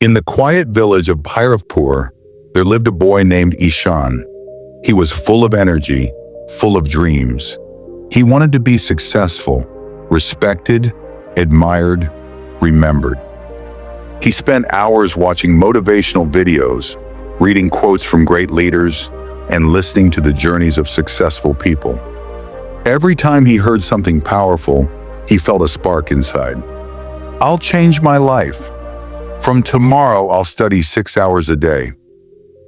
In the quiet village of Bhairavpur, there lived a boy named Ishan. He was full of energy, full of dreams. He wanted to be successful, respected, admired, remembered. He spent hours watching motivational videos, reading quotes from great leaders, and listening to the journeys of successful people. Every time he heard something powerful, he felt a spark inside. "I'll change my life. From tomorrow, I'll study 6 hours a day.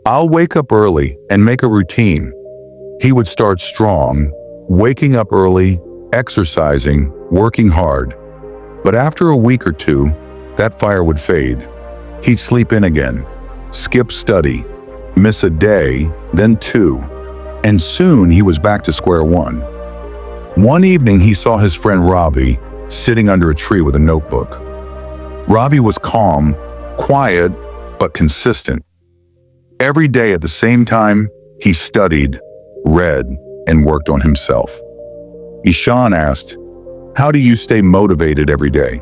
I'll wake up early and make a routine." He would start strong, waking up early, exercising, working hard. But after a week or two, that fire would fade. He'd sleep in again, skip study, miss a day, then two, and soon he was back to square one. One evening, he saw his friend Ravi sitting under a tree with a notebook. Ravi was calm, quiet, but consistent. Every day at the same time, he studied, read, and worked on himself. Ishan asked, "How do you stay motivated every day?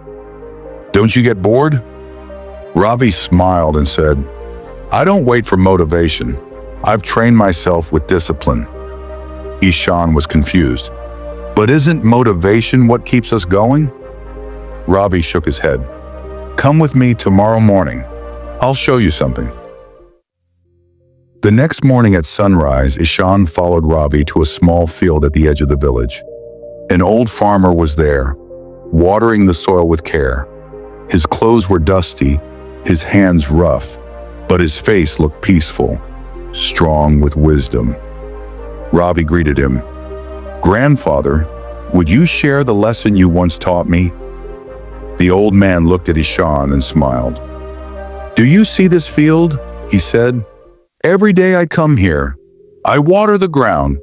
Don't you get bored?" Ravi smiled and said, "I don't wait for motivation. I've trained myself with discipline." Ishan was confused. "But isn't motivation what keeps us going?" Ravi shook his head. "Come with me tomorrow morning. I'll show you something." The next morning at sunrise, Ishan followed Ravi to a small field at the edge of the village. An old farmer was there, watering the soil with care. His clothes were dusty, his hands rough, but his face looked peaceful, strong with wisdom. Ravi greeted him. "Grandfather, would you share the lesson you once taught me?" The old man looked at Ishan and smiled. "Do you see this field?" he said. "Every day I come here. I water the ground,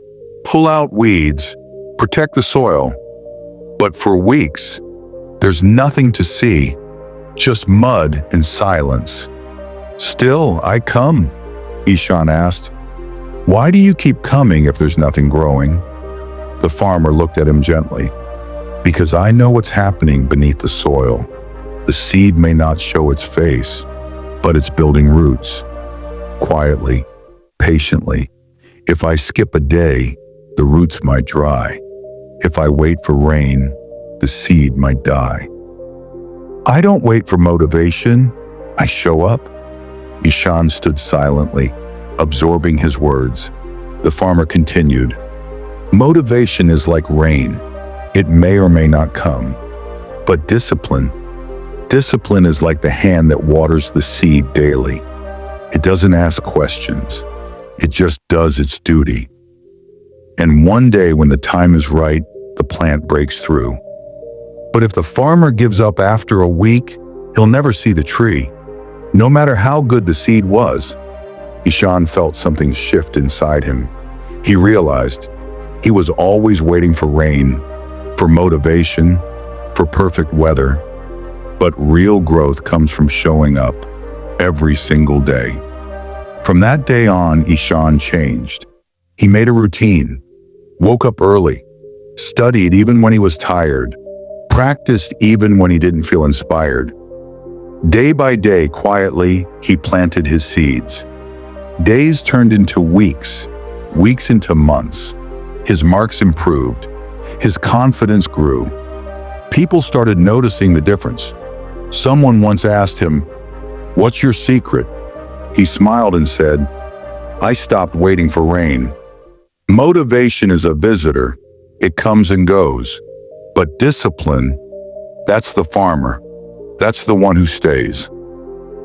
pull out weeds, protect the soil. But for weeks, there's nothing to see, just mud and silence. Still, I come," Ishan asked. "Why do you keep coming if there's nothing growing?" The farmer looked at him gently. "Because I know what's happening beneath the soil. The seed may not show its face, but it's building roots. Quietly, patiently. If I skip a day, the roots might dry. If I wait for rain, the seed might die. I don't wait for motivation, I show up." Ishan stood silently, absorbing his words. The farmer continued, "Motivation is like rain. It may or may not come. But discipline is like the hand that waters the seed daily. It doesn't ask questions. It just does its duty. And one day when the time is right, the plant breaks through. But if the farmer gives up after a week, he'll never see the tree, no matter how good the seed was." Ishan felt something shift inside him. He realized he was always waiting for rain, for motivation, for perfect weather. But real growth comes from showing up every single day. From that day on, Ishan changed. He made a routine, woke up early, studied even when he was tired, practiced even when he didn't feel inspired. Day by day, quietly, he planted his seeds. Days turned into weeks, weeks into months. His marks improved. His confidence grew. People started noticing the difference. Someone once asked him, "What's your secret?" He smiled and said, "I stopped waiting for rain." Motivation is a visitor. It comes and goes. But discipline, that's the farmer. That's the one who stays.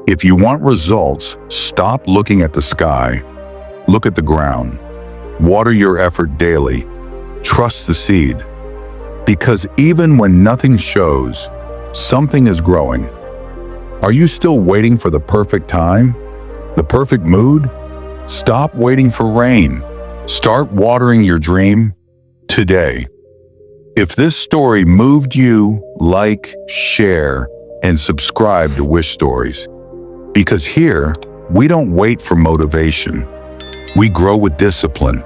If you want results, stop looking at the sky. Look at the ground. Water your effort daily. Trust the seed. Because even when nothing shows, something is growing. Are you still waiting for the perfect time? The perfect mood? Stop waiting for rain. Start watering your dream today. If this story moved you, like, share, and subscribe to Wish Stories. Because here, we don't wait for motivation. We grow with discipline.